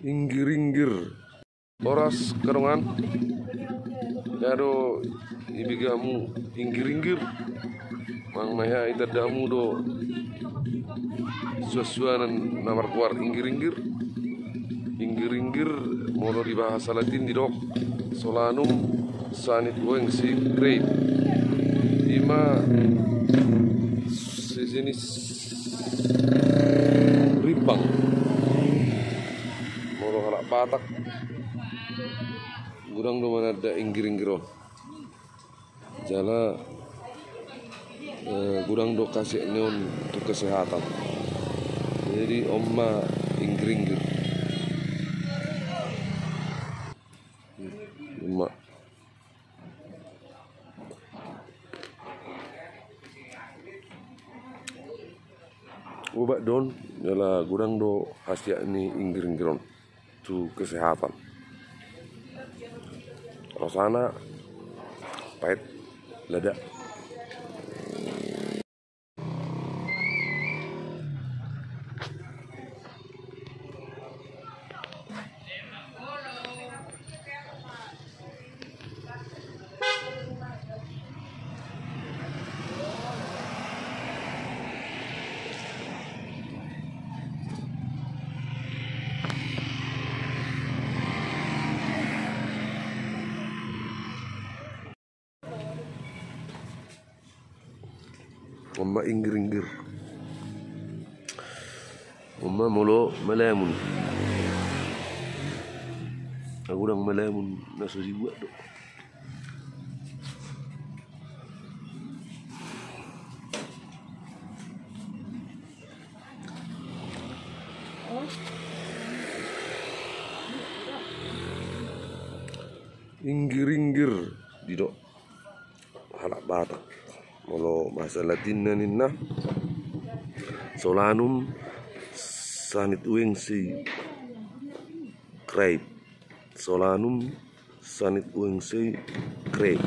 Inggir-inggir oras karongan yado ibigamu inggir-inggir mang maya itadamu do suasuanan namar kuar inggir-inggir mono di bahasa Latin di dok solanum sanit weng si grape ima sejenis rimbang mono halak batak gurang do mana ada inggir-inggir jala gurang do kasih neon untuk kesehatan jadi omma inggir-inggir omma obat don jala gurang do khasiat ni inggir-inggiron tu kesehatan rasana pahit lada omma inggir-inggir omma molo melamun aku dang melamun naso dibuat do inggir-inggir di do halak batak molo bahasa Latin ninna solanum sanit uing si grape solanum sanit uing si grape